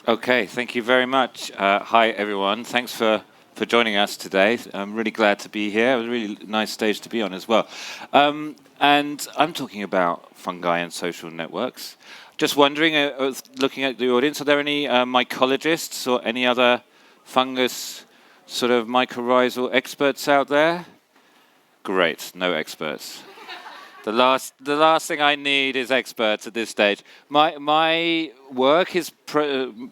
Okay, thank you very much. Hi, everyone. Thanks for joining us today. I'm really glad to be here. It was a really nice stage to be on as well. And I'm talking about fungi and social networks. Just wondering, looking at the audience, are there any mycologists or any other fungus sort of mycorrhizal experts out there? Great, no experts. The last thing I need is experts at this stage. My work is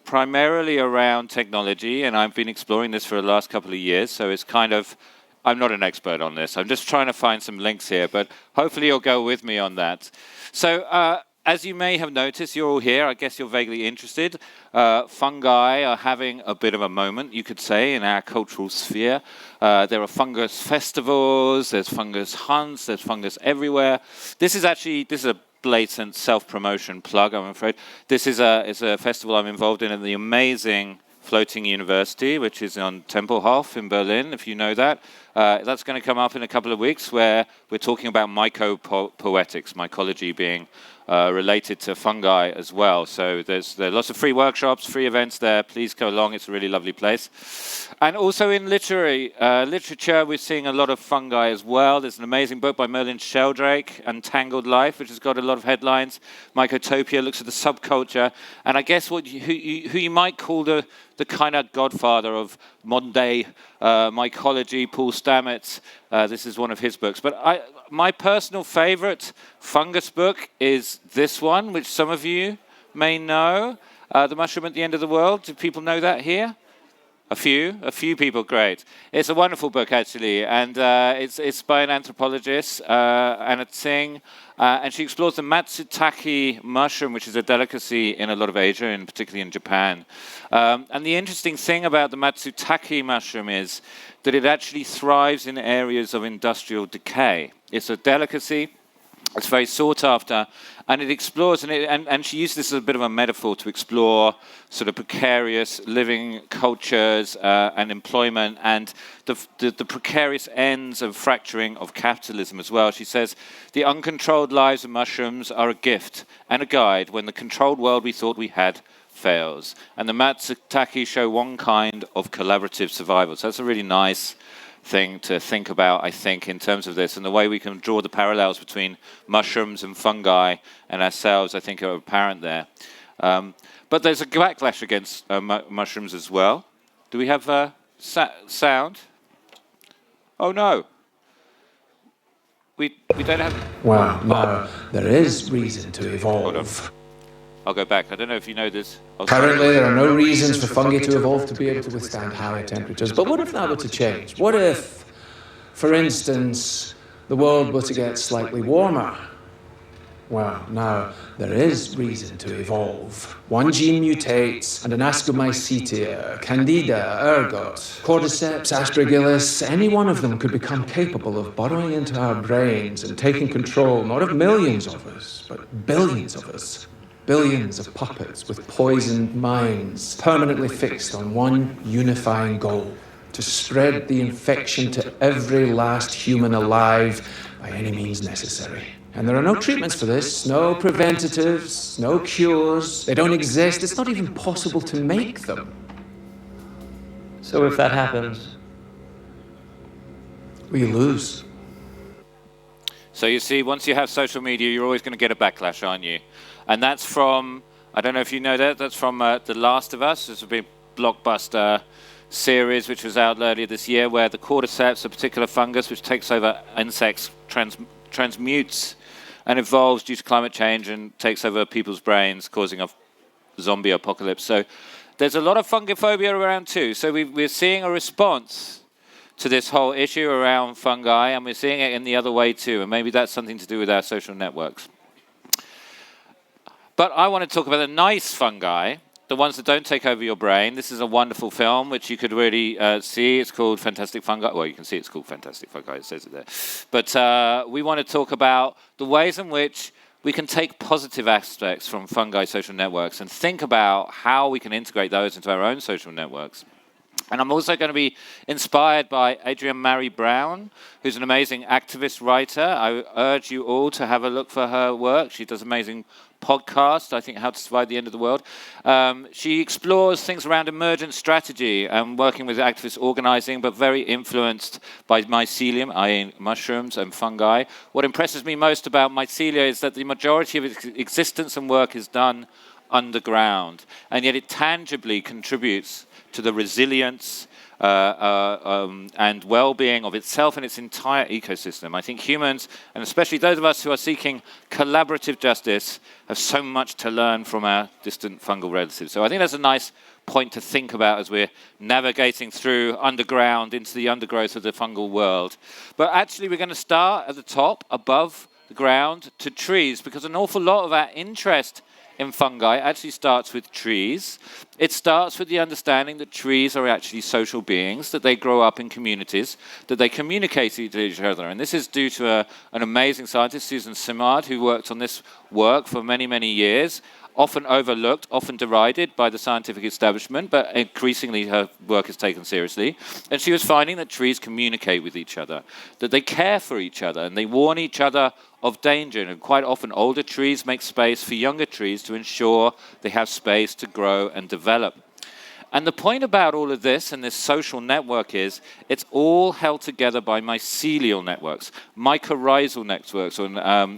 primarily around technology, and I've been exploring this for the last couple of years, so it's kind of, I'm not an expert on this. I'm just trying to find some links here, but hopefully you'll go with me on that. So as you may have noticed, you're all here. I guess you're vaguely interested. Fungi are having a bit of a moment, you could say, in our cultural sphere. There are fungus festivals, there's fungus hunts, there's fungus everywhere. This is a blatant self-promotion plug, I'm afraid. This is a festival I'm involved in at the amazing Floating University, which is on Tempelhof in Berlin, if you know that. That's going to come up in a couple of weeks, where we're talking about mycopoetics, mycology being related to fungi as well. So there are lots of free workshops, free events there. Please go along. It's a really lovely place. And also in literature, we're seeing a lot of fungi as well. There's an amazing book by Merlin Sheldrake, Entangled Life, which has got a lot of headlines. Mycotopia looks at the subculture. And I guess who you might call the kind of godfather of modern-day mycology, Paul Stamets. This is one of his books. But my personal favorite fungus book is this one, which some of you may know, The Mushroom at the End of the World. Do people know that here? A few people, great. It's a wonderful book, actually, and it's by an anthropologist, Anna Tsing, and she explores the matsutake mushroom, which is a delicacy in a lot of Asia, and particularly in Japan. And the interesting thing about the matsutake mushroom is that it actually thrives in areas of industrial decay. It's a delicacy. It's very sought after, and it explores, and she used this as a bit of a metaphor to explore sort of precarious living cultures and employment, and the precarious ends of fracturing of capitalism as well. She says, the uncontrolled lives of mushrooms are a gift and a guide when the controlled world we thought we had fails. And the matsutake show one kind of collaborative survival. So that's a really nice thing to think about, I think, in terms of this, and the way we can draw the parallels between mushrooms and fungi and ourselves, I think, are apparent there. But there's a backlash against mushrooms as well. Do we have sound? Oh no, we don't have. Well, no, there is reason to evolve. I'll go back. I don't know if you know this. Currently, there are no reasons for fungi to evolve to be able to withstand higher temperatures. But what if that were to change? What if, for instance, the world were to get slightly warmer? Well, now, there is reason to evolve. One gene mutates, and an Ascomycetia, Candida, ergot, Cordyceps, Aspergillus, any one of them could become capable of burrowing into our brains and taking control not of millions of us, but billions of us. Billions of puppets with poisoned minds, permanently fixed on one unifying goal: to spread the infection to every last human alive by any means necessary. And there are no treatments for this, no preventatives, no cures. They don't exist. It's not even possible to make them. So if that happens, we lose. So you see, once you have social media, you're always going to get a backlash, aren't you? And that's from, I don't know if you know that, that's from The Last of Us. It's a big blockbuster series which was out earlier this year, where the cordyceps, a particular fungus which takes over insects, transmutes and evolves due to climate change and takes over people's brains, causing a zombie apocalypse. So there's a lot of fungophobia around too. So we're seeing a response to this whole issue around fungi, and we're seeing it in the other way too, and maybe that's something to do with our social networks. But I want to talk about the nice fungi, the ones that don't take over your brain. This is a wonderful film, which you could really see. It's called Fantastic Fungi. Well, you can see it's called Fantastic Fungi. It says it there. But we want to talk about the ways in which we can take positive aspects from fungi social networks and think about how we can integrate those into our own social networks. And I'm also going to be inspired by Adrienne Maree Brown, who's an amazing activist writer. I urge you all to have a look for her work. She does amazing podcast, I think, How to Survive the End of the World. She explores things around emergent strategy and working with activist organizing, but very influenced by mycelium, i.e. mushrooms and fungi. What impresses me most about mycelia is that the majority of its existence and work is done underground, and yet it tangibly contributes to the resilience and well-being of itself and its entire ecosystem. I think humans, and especially those of us who are seeking collaborative justice, have so much to learn from our distant fungal relatives. So I think that's a nice point to think about as we're navigating through underground into the undergrowth of the fungal world. But actually, we're going to start at the top, above the ground, to trees, because an awful lot of our interest in fungi actually starts with trees. It starts with the understanding that trees are actually social beings, that they grow up in communities, that they communicate to each other. And this is due to an amazing scientist, Susan Simard, who worked on this work for many, many years, often overlooked, often derided by the scientific establishment, but increasingly her work is taken seriously. And she was finding that trees communicate with each other, that they care for each other, and they warn each other of danger. And quite often older trees make space for younger trees to ensure they have space to grow and develop. And the point about all of this and this social network is it's all held together by mycelial networks. Mycorrhizal networks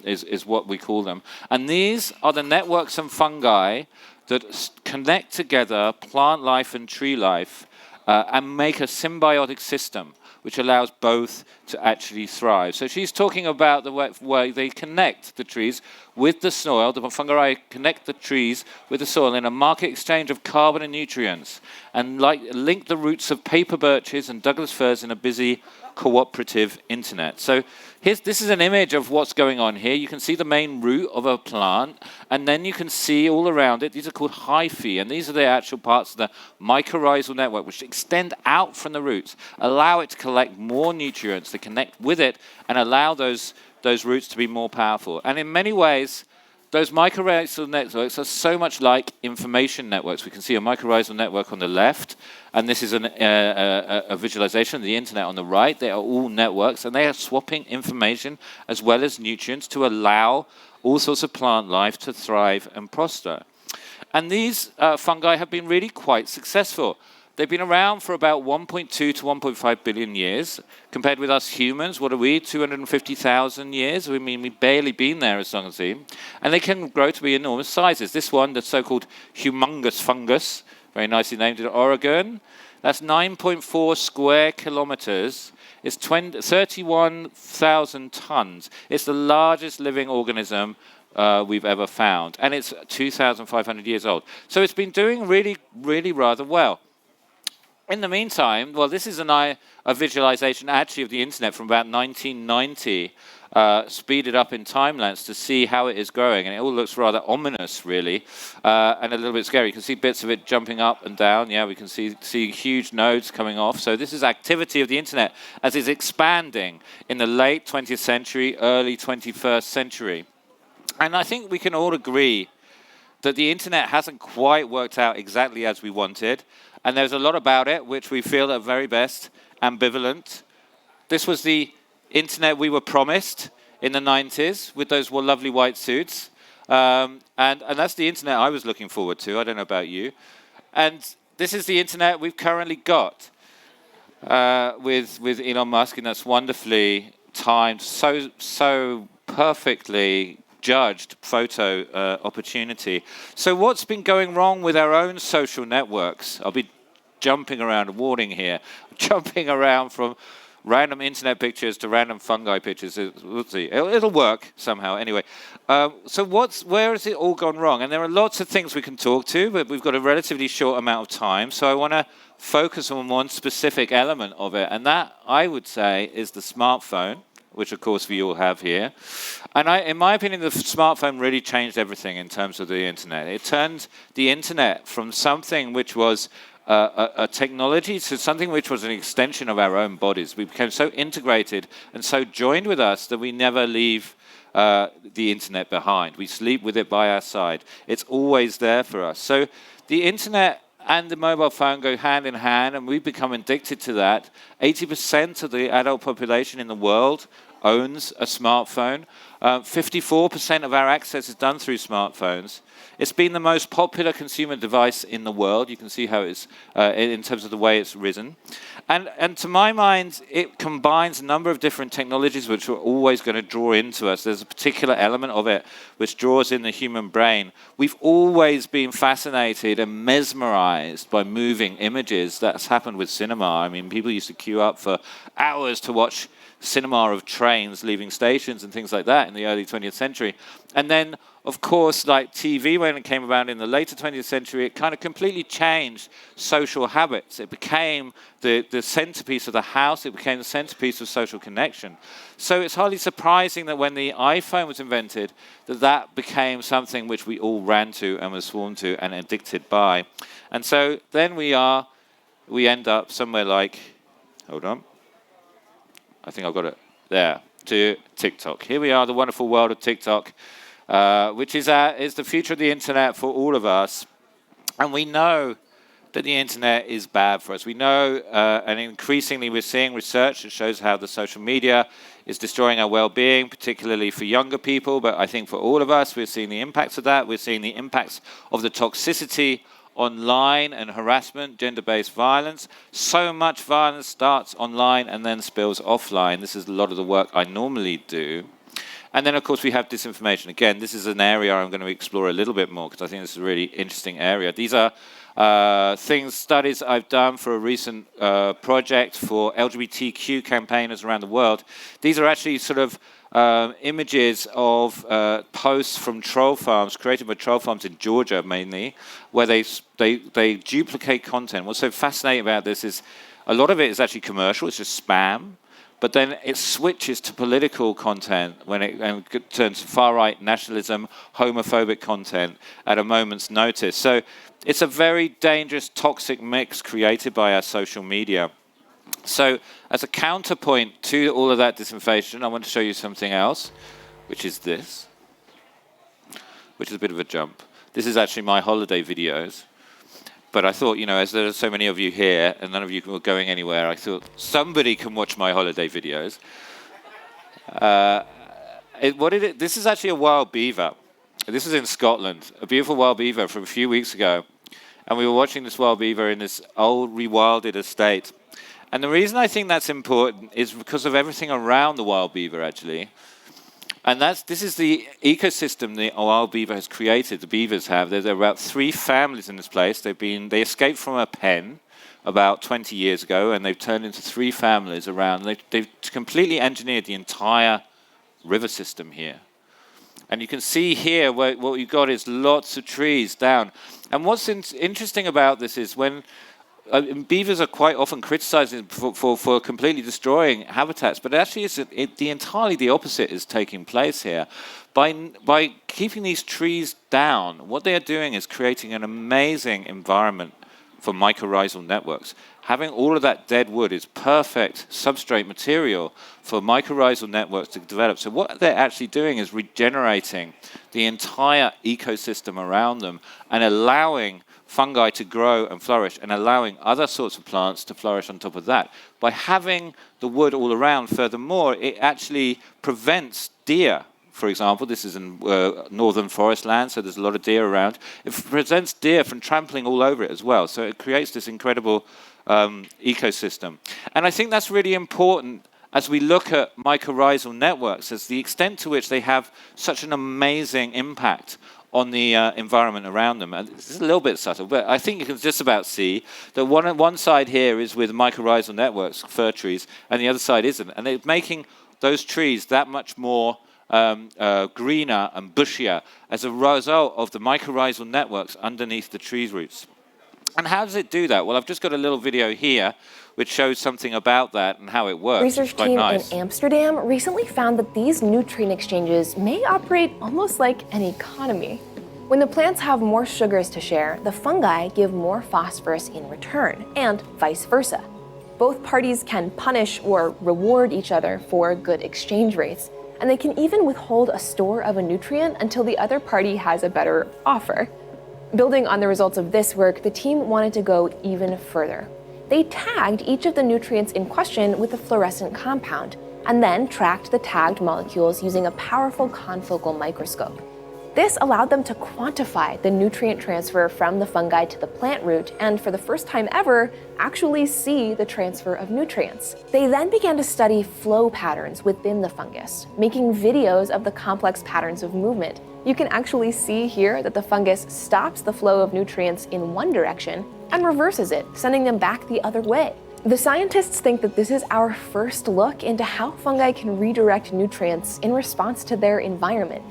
is what we call them. And these are the networks and fungi that connect together plant life and tree life and make a symbiotic system which allows both to actually thrive. So she's talking about the way they connect the trees with the soil. The fungi connect the trees with the soil in a market exchange of carbon and nutrients, and link the roots of paper birches and Douglas firs in a busy cooperative internet. So this is an image of what's going on here. You can see the main root of a plant, and then you can see all around it, these are called hyphae, and these are the actual parts of the mycorrhizal network which extend out from the roots, allow it to collect more nutrients, to connect with it, and allow those roots to be more powerful. And in many ways, those mycorrhizal networks are so much like information networks. We can see a mycorrhizal network on the left, and this is a visualization of the internet on the right. They are all networks, and they are swapping information as well as nutrients to allow all sorts of plant life to thrive and prosper. And these fungi have been really quite successful. They've been around for about 1.2 to 1.5 billion years. Compared with us humans, what are we, 250,000 years? I mean, we've barely been there as long as them. And they can grow to be enormous sizes. This one, the so-called humongous fungus, very nicely named in Oregon, that's 9.4 square kilometres. It's 31,000 tons. It's the largest living organism we've ever found. And it's 2,500 years old. So it's been doing really, really rather well. In the meantime, well, this is a visualization actually of the internet from about 1990, speeded up in time-lapse to see how it is growing. And it all looks rather ominous, really, and a little bit scary. You can see bits of it jumping up and down. Yeah, we can see huge nodes coming off. So this is activity of the internet as it's expanding in the late 20th century, early 21st century. And I think we can all agree that the internet hasn't quite worked out exactly as we wanted. And there's a lot about it which we feel at very best ambivalent. This was the internet we were promised in the 90s with those lovely white suits. And that's the internet I was looking forward to. I don't know about you. And this is the internet we've currently got with Elon Musk, and that's wonderfully timed, so perfectly judged photo opportunity. So what's been going wrong with our own social networks? I'll be jumping around, warning here, jumping around from random internet pictures to random fungi pictures. We'll see. It'll work somehow. Anyway, so where has it all gone wrong? And there are lots of things we can talk to, but we've got a relatively short amount of time. So I want to focus on one specific element of it, and that, I would say, is the smartphone, which of course we all have here. And in my opinion, the smartphone really changed everything in terms of the internet. It turned the internet from something which was a technology to something which was an extension of our own bodies. We became so integrated and so joined with us that we never leave the internet behind. We sleep with it by our side. It's always there for us. So the internet and the mobile phone go hand in hand, and we've become addicted to that. 80% of the adult population in the world owns a smartphone. 54% of our access is done through smartphones. It's been the most popular consumer device in the world. You can see how it's, in terms of the way it's risen. And to my mind, it combines a number of different technologies which are always going to draw into us. There's a particular element of it which draws in the human brain. We've always been fascinated and mesmerized by moving images. That's happened with cinema. I mean, people used to queue up for hours to watch cinema of trains leaving stations and things like that in the early 20th century. And then, of course, like TV, when it came about in the later 20th century, it kind of completely changed social habits. It became the centerpiece of the house. It became the centerpiece of social connection. So it's hardly surprising that when the iPhone was invented, that became something which we all ran to and were sworn to and addicted by. And so then we end up somewhere like, hold on, I think I've got it there, to TikTok. Here we are, the wonderful world of TikTok, which is the future of the internet for all of us. And we know that the internet is bad for us. We know, and increasingly we're seeing research that shows how the social media is destroying our well-being, particularly for younger people. But I think for all of us, we're seeing the impacts of that. We're seeing the impacts of the toxicity online and harassment, gender-based violence. So much violence starts online and then spills offline. This is a lot of the work I normally do. And then, of course, we have disinformation. Again, this is an area I'm going to explore a little bit more because I think this is a really interesting area. These are studies I've done for a recent project for LGBTQ campaigners around the world. These are actually sort of images of posts from troll farms, created by troll farms in Georgia mainly, where they duplicate content. What's so fascinating about this is a lot of it is actually commercial, it's just spam, but then it switches to political content when it turns to far-right nationalism, homophobic content at a moment's notice. So it's a very dangerous, toxic mix created by our social media. So as a counterpoint to all of that disinformation, I want to show you something else, which is this, which is a bit of a jump. This is actually my holiday videos. But I thought, as there are so many of you here and none of you were going anywhere, I thought somebody can watch my holiday videos. This is actually a wild beaver. This is in Scotland, a beautiful wild beaver from a few weeks ago. And we were watching this wild beaver in this old, rewilded estate. And the reason I think that's important is because of everything around the wild beaver, actually. And this is the ecosystem the wild beaver has created, the beavers have. There are about 3 families in this place. They escaped from a pen about 20 years ago, and they've turned into 3 families around. They've completely engineered the entire river system here. And you can see here what you've got is lots of trees down. And what's interesting about this is when beavers are quite often criticized for completely destroying habitats, but actually entirely the opposite is taking place here. By keeping these trees down, what they are doing is creating an amazing environment for mycorrhizal networks. Having all of that dead wood is perfect substrate material for mycorrhizal networks to develop. So what they're actually doing is regenerating the entire ecosystem around them and allowing fungi to grow and flourish and allowing other sorts of plants to flourish on top of that. By having the wood all around, furthermore, it actually prevents deer. For example, this is in northern forest land, so there's a lot of deer around. It prevents deer from trampling all over it as well. So it creates this incredible ecosystem. And I think that's really important as we look at mycorrhizal networks, as the extent to which they have such an amazing impact on the environment around them. And it's a little bit subtle, but I think you can just about see that one side here is with mycorrhizal networks, fir trees, and the other side isn't. And they're making those trees that much more greener and bushier as a result of the mycorrhizal networks underneath the tree roots. And how does it do that? Well, I've just got a little video here which shows something about that and how it works. Research team in Amsterdam recently found that these nutrient exchanges may operate almost like an economy. When the plants have more sugars to share, the fungi give more phosphorus in return, and vice versa. Both parties can punish or reward each other for good exchange rates, and they can even withhold a store of a nutrient until the other party has a better offer. Building on the results of this work, the team wanted to go even further. They tagged each of the nutrients in question with a fluorescent compound, and then tracked the tagged molecules using a powerful confocal microscope. This allowed them to quantify the nutrient transfer from the fungi to the plant root and, for the first time ever, actually see the transfer of nutrients. They then began to study flow patterns within the fungus, making videos of the complex patterns of movement. You can actually see here that the fungus stops the flow of nutrients in one direction and reverses it, sending them back the other way. The scientists think that this is our first look into how fungi can redirect nutrients in response to their environment.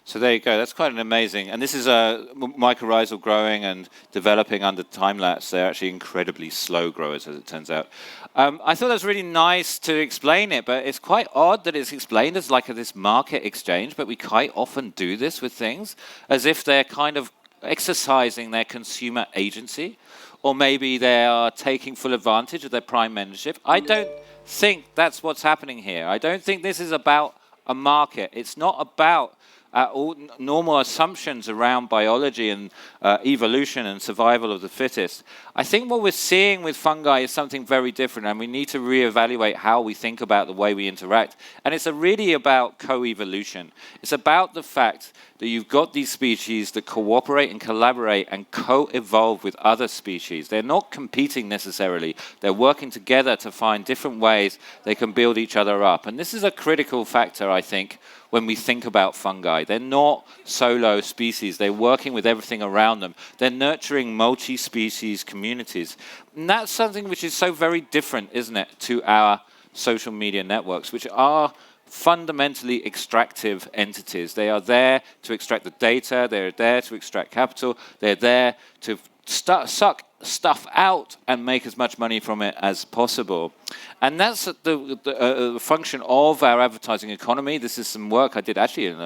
So there you go. That's quite an amazing. And this is mycorrhizal growing and developing under time-lapse. They're actually incredibly slow growers, as it turns out. I thought that was really nice to explain it, but it's quite odd that it's explained as like this market exchange, but we quite often do this with things as if they're kind of exercising their consumer agency, or maybe they are taking full advantage of their Prime membership. I don't think that's what's happening here. I don't think this is about a market. It's not about all normal assumptions around biology and evolution and survival of the fittest. I think what we're seeing with fungi is something very different, and we need to reevaluate how we think about the way we interact. And it's really about co-evolution. It's about the fact that you've got these species that cooperate and collaborate and co-evolve with other species. They're not competing necessarily. They're working together to find different ways they can build each other up. And this is a critical factor, I think, when we think about fungi. They're not solo species. They're working with everything around them. They're nurturing multi-species communities. And that's something which is so very different, isn't it, to our social media networks, which are fundamentally extractive entities. They are there to extract the data. They're there to extract capital. They're there to suck stuff out and make as much money from it as possible. And that's the function of our advertising economy. This is some work I did actually in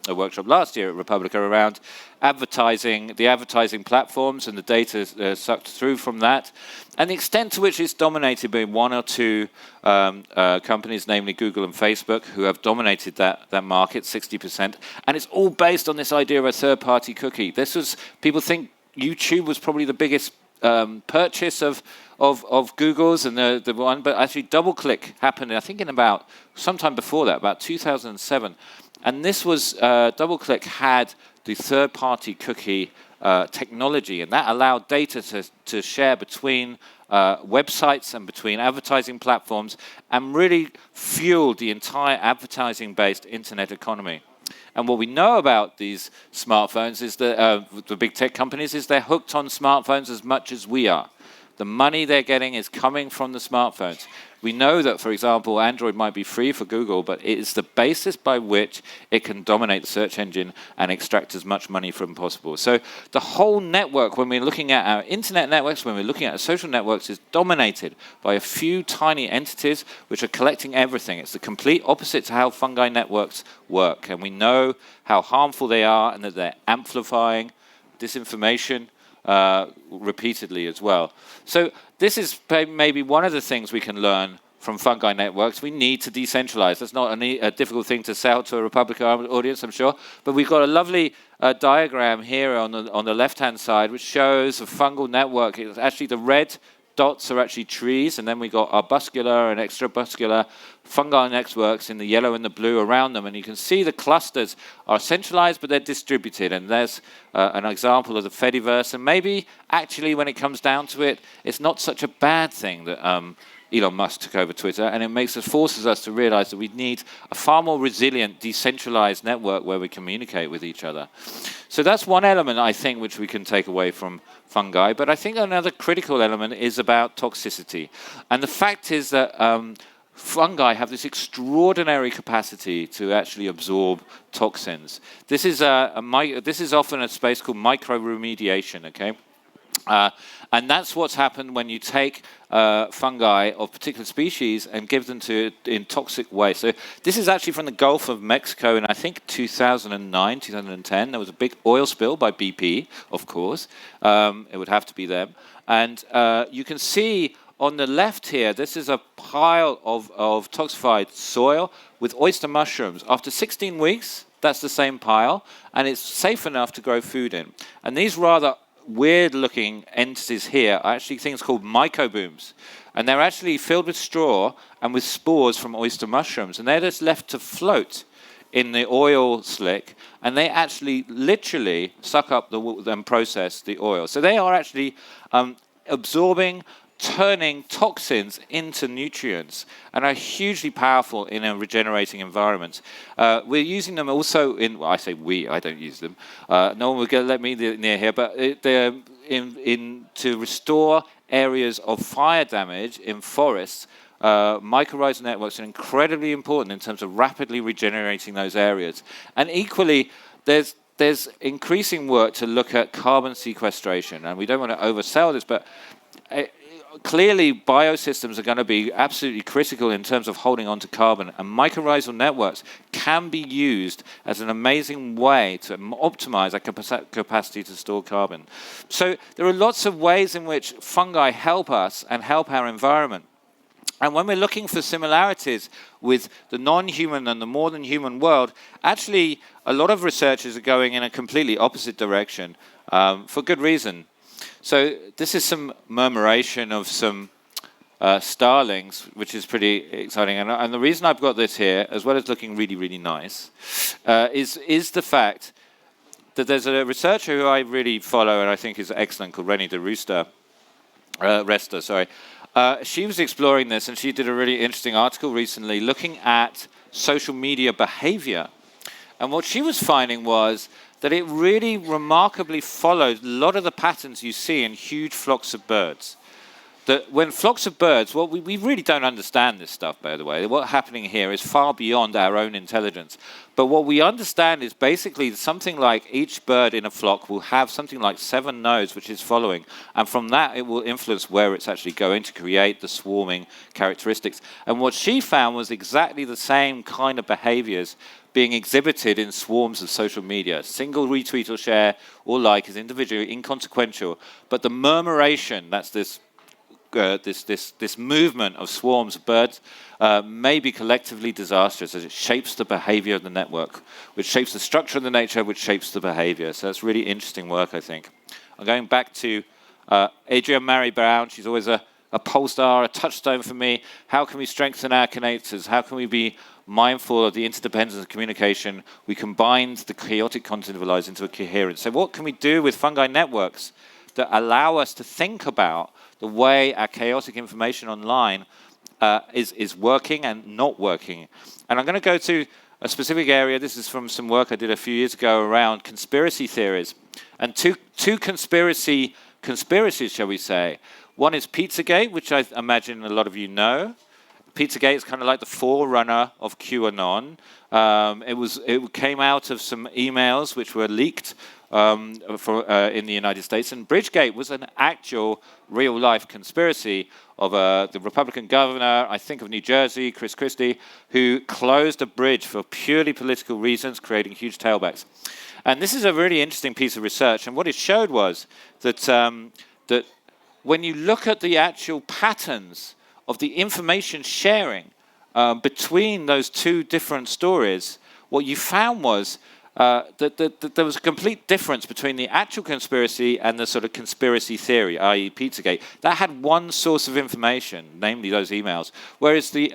a workshop last year at Republica around advertising, the advertising platforms and the data sucked through from that, and the extent to which it's dominated by one or two companies, namely Google and Facebook, who have dominated that market, 60%. And it's all based on this idea of a third-party cookie. People think YouTube was probably the biggest purchase of Google's and the one, but actually DoubleClick happened, I think, in about sometime before that, about 2007. And this was, DoubleClick had the third-party cookie technology, and that allowed data to share between websites and between advertising platforms and really fueled the entire advertising-based internet economy. And what we know about these smartphones is that the big tech companies is they're hooked on smartphones as much as we are. The money they're getting is coming from the smartphones. We know that, for example, Android might be free for Google, but it is the basis by which it can dominate the search engine and extract as much money from possible. So the whole network, when we're looking at our internet networks, when we're looking at our social networks, is dominated by a few tiny entities which are collecting everything. It's the complete opposite to how fungi networks work. And we know how harmful they are and that they're amplifying disinformation repeatedly as well. So this is maybe one of the things we can learn from fungi networks. We need to decentralize. That's not a difficult thing to sell to a Republican audience, I'm sure. But we've got a lovely diagram here on the left-hand side, which shows a fungal network. It's actually the red dots are actually trees, and then we got arbuscular and extrabuscular fungal networks in the yellow and the blue around them. And you can see the clusters are centralized, but they're distributed. And there's an example of the Fediverse. And maybe, actually, when it comes down to it, it's not such a bad thing that Elon Musk took over Twitter, and it forces us to realize that we need a far more resilient, decentralized network where we communicate with each other. So that's one element, I think, which we can take away from fungi. But I think another critical element is about toxicity. And the fact is that fungi have this extraordinary capacity to actually absorb toxins. This is often a space called microremediation, okay? And that's what's happened when you take fungi of particular species and give them in toxic ways. So this is actually from the Gulf of Mexico in, I think, 2009, 2010. There was a big oil spill by BP, of course. It would have to be them. And you can see on the left here, this is a pile of toxified soil with oyster mushrooms. After 16 weeks, that's the same pile, and it's safe enough to grow food in. And these rather weird-looking entities here are actually things called mycobooms. And they're actually filled with straw and with spores from oyster mushrooms. And they're just left to float in the oil slick. And they actually literally suck up and process the oil. So they are actually absorbing, turning toxins into nutrients and are hugely powerful in a regenerating environment. We're using them also in, well, I say we, I don't use them. No one will let me near here, but they're to restore areas of fire damage in forests. Mycorrhizal networks are incredibly important in terms of rapidly regenerating those areas. And equally, there's increasing work to look at carbon sequestration. And we don't want to oversell this, but clearly biosystems are going to be absolutely critical in terms of holding on to carbon, and mycorrhizal networks can be used as an amazing way to optimize our capacity to store carbon. So there are lots of ways in which fungi help us and help our environment. And when we're looking for similarities with the non-human and the more than human world, actually a lot of researchers are going in a completely opposite direction for good reason. So this is some murmuration of some starlings, which is pretty exciting. And the reason I've got this here, as well as looking really, really nice, is the fact that there's a researcher who I really follow and I think is excellent, called Renée de Rester. She was exploring this, and she did a really interesting article recently looking at social media behavior. And what she was finding was that it really remarkably followed a lot of the patterns you see in huge flocks of birds. That when flocks of birds, well, we really don't understand this stuff, by the way. What's happening here is far beyond our own intelligence. But what we understand is basically something like each bird in a flock will have something like 7 nodes which it's following. And from that, it will influence where it's actually going to create the swarming characteristics. And what she found was exactly the same kind of behaviors being exhibited in swarms of social media. Single retweet or share or like is individually inconsequential, but the murmuration, that's this movement of swarms of birds, may be collectively disastrous as it shapes the behavior of the network, which shapes the structure of the nature, which shapes the behavior. So that's really interesting work, I think. I'm going back to Adrienne Maree Brown. She's always a pole star, a touchstone for me. How can we strengthen our kilometres? How can we be mindful of the interdependence of communication? We combined the chaotic content of our lives into a coherence. So what can we do with fungi networks that allow us to think about the way our chaotic information online is working and not working? And I'm going to go to a specific area. This is from some work I did a few years ago around conspiracy theories. And two conspiracies, shall we say. One is Pizzagate, which I imagine a lot of you know. Pizzagate is kind of like the forerunner of QAnon. It came out of some emails which were leaked in the United States. And Bridgegate was an actual real-life conspiracy of the Republican governor, I think of New Jersey, Chris Christie, who closed a bridge for purely political reasons, creating huge tailbacks. And this is a really interesting piece of research. And what it showed was that that when you look at the actual patterns of the information sharing between those two different stories, what you found was that there was a complete difference between the actual conspiracy and the sort of conspiracy theory, i.e. Pizzagate. That had one source of information, namely those emails, whereas the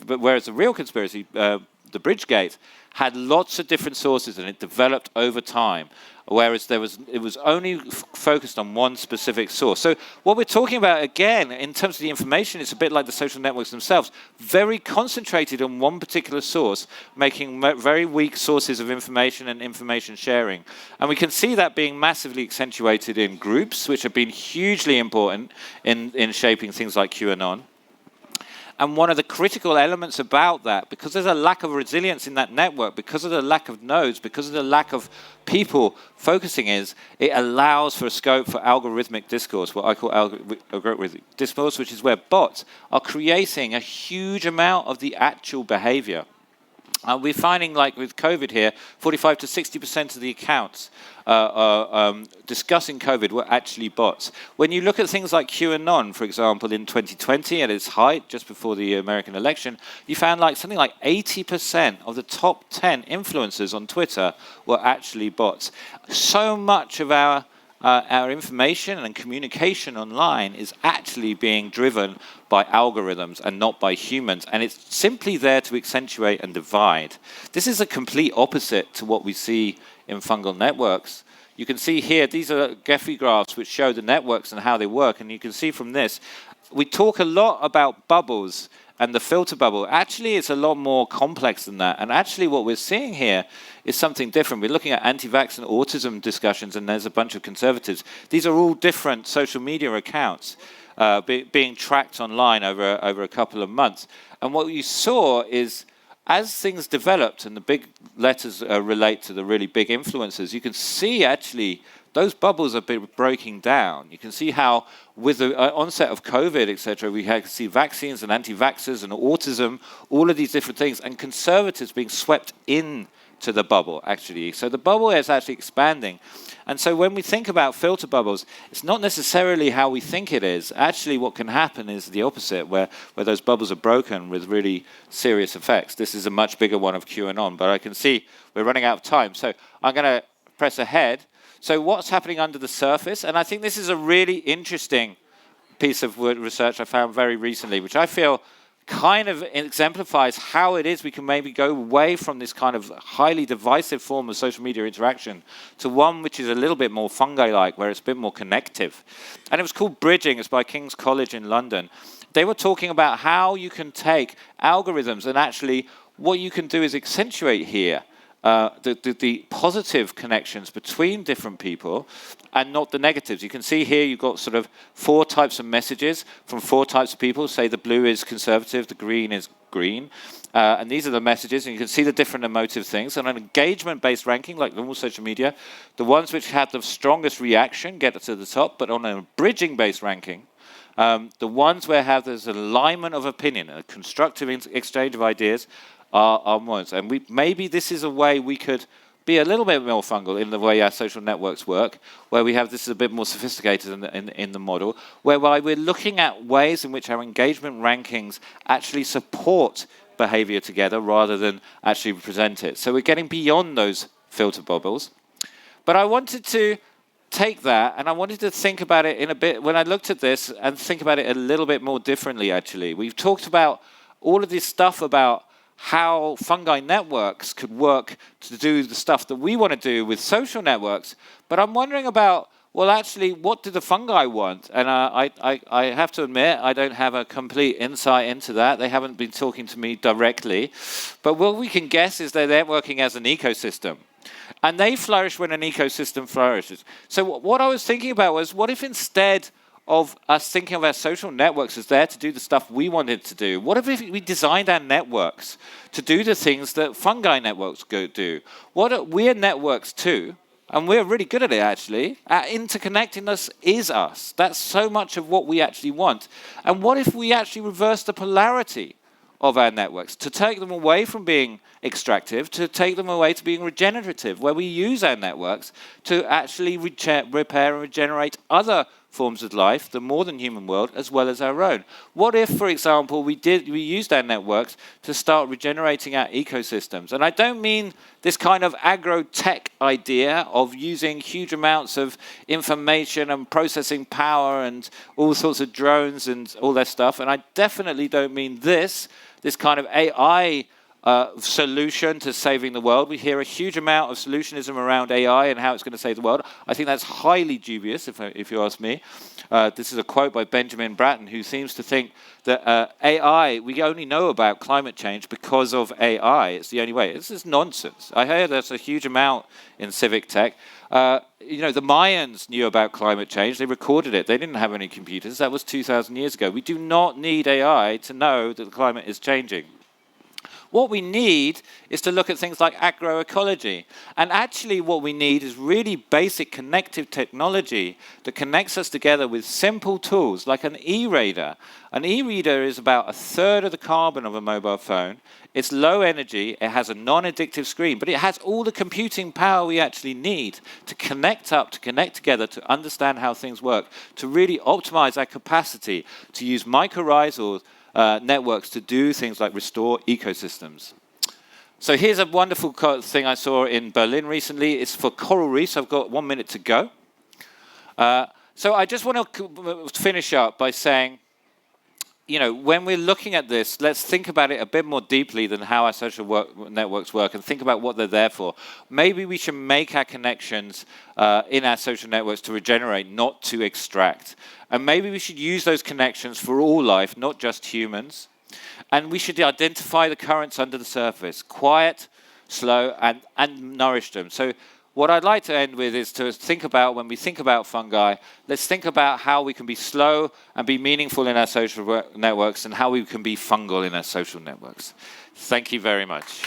whereas the real conspiracy, the Bridgegate, had lots of different sources and it developed over time, whereas it was only focused on one specific source. So what we're talking about, again, in terms of the information, it's a bit like the social networks themselves, very concentrated on one particular source, making very weak sources of information and information sharing. And we can see that being massively accentuated in groups, which have been hugely important in shaping things like QAnon. And one of the critical elements about that, because there's a lack of resilience in that network, because of the lack of nodes, because of the lack of people focusing, is it allows for a scope for algorithmic discourse, what I call algorithmic discourse, which is where bots are creating a huge amount of the actual behavior. We're finding, like with COVID here, 45 to 60% of the accounts discussing COVID were actually bots. When you look at things like QAnon, for example, in 2020 at its height, just before the American election, you found like something like 80% of the top 10 influencers on Twitter were actually bots. So much of our information and communication online is actually being driven by algorithms and not by humans, and it's simply there to accentuate and divide. This is a complete opposite to what we see in fungal networks. You can see here, these are Gephi graphs which show the networks and how they work, and you can see from this, we talk a lot about bubbles and the filter bubble. Actually, it's a lot more complex than that. And actually, what we're seeing here is something different. We're looking at anti-vax and autism discussions, and there's a bunch of conservatives. These are all different social media accounts being tracked online over a couple of months. And what you saw is, as things developed and the big letters relate to the really big influencers, you can see actually those bubbles are breaking down. You can see how with the onset of COVID, etc., we had to see vaccines and anti-vaxxers and autism, all of these different things, and conservatives being swept in to the bubble, actually. So the bubble is actually expanding. And so when we think about filter bubbles, it's not necessarily how we think it is. Actually, what can happen is the opposite, where those bubbles are broken with really serious effects. This is a much bigger one of QAnon, but I can see we're running out of time. So I'm going to press ahead. So what's happening under the surface? And I think this is a really interesting piece of research I found very recently, which I feel kind of exemplifies how it is we can maybe go away from this kind of highly divisive form of social media interaction to one which is a little bit more fungi-like, where it's a bit more connective. And it was called Bridging. It's by King's College in London. They were talking about how you can take algorithms and actually what you can do is accentuate here the positive connections between different people and not the negatives. You can see here you've got sort of 4 types of messages from 4 types of people. Say the blue is conservative, the green is green. And these are the messages, and you can see the different emotive things. And an engagement-based ranking, like normal social media, the ones which had the strongest reaction get to the top, but on a bridging-based ranking, the ones where there's an alignment of opinion, a constructive exchange of ideas, are ones. And maybe this is a way we could be a little bit more fungal in the way our social networks work, where we have this is a bit more sophisticated in the model, whereby we're looking at ways in which our engagement rankings actually support behavior together rather than actually present it. So we're getting beyond those filter bubbles. But I wanted to take that and I wanted to think about it in a bit, when I looked at this, and think about it a little bit more differently, actually. We've talked about all of this stuff about how fungi networks could work to do the stuff that we want to do with social networks. But I'm wondering about, well, actually, what do the fungi want? And I have to admit, I don't have a complete insight into that. They haven't been talking to me directly. But what we can guess is that they're working as an ecosystem. And they flourish when an ecosystem flourishes. So what I was thinking about was, what if instead of us thinking of our social networks as there to do the stuff we wanted to do, what if we designed our networks to do the things that fungi networks do? We're networks too, and we're really good at it, actually. Our interconnectedness is us. That's so much of what we actually want. And what if we actually reverse the polarity of our networks, to take them away from being extractive, to take them away to being regenerative, where we use our networks to actually repair and regenerate other forms of life, the more than human world, as well as our own. What if, for example, we used our networks to start regenerating our ecosystems? And I don't mean this kind of agro-tech idea of using huge amounts of information and processing power and all sorts of drones and all that stuff. And I definitely don't mean this kind of AI solution to saving the world. We hear a huge amount of solutionism around AI and how it's going to save the world. I think that's highly dubious, if you ask me. This is a quote by Benjamin Bratton, who seems to think that AI, we only know about climate change because of AI. It's the only way. This is nonsense. I hear there's a huge amount in civic tech. The Mayans knew about climate change. They recorded it. They didn't have any computers. That was 2,000 years ago. We do not need AI to know that the climate is changing. What we need is to look at things like agroecology. And actually what we need is really basic connective technology that connects us together with simple tools like an e-reader. An e-reader is about 1/3 of the carbon of a mobile phone. It's low energy, it has a non-addictive screen, but it has all the computing power we actually need to connect up, to connect together, to understand how things work, to really optimize our capacity to use mycorrhizal networks to do things like restore ecosystems. So here's a wonderful thing I saw in Berlin recently. It's for coral reefs. I've got 1 minute to go. So I just want to finish up by saying, you know, when we're looking at this, let's think about it a bit more deeply than how our social networks work and think about what they're there for. Maybe we should make our connections in our social networks to regenerate, not to extract. And maybe we should use those connections for all life, not just humans. And we should identify the currents under the surface, quiet, slow, and nourish them. So what I'd like to end with is to think about, when we think about fungi, let's think about how we can be slow and be meaningful in our social networks and how we can be fungal in our social networks. Thank you very much.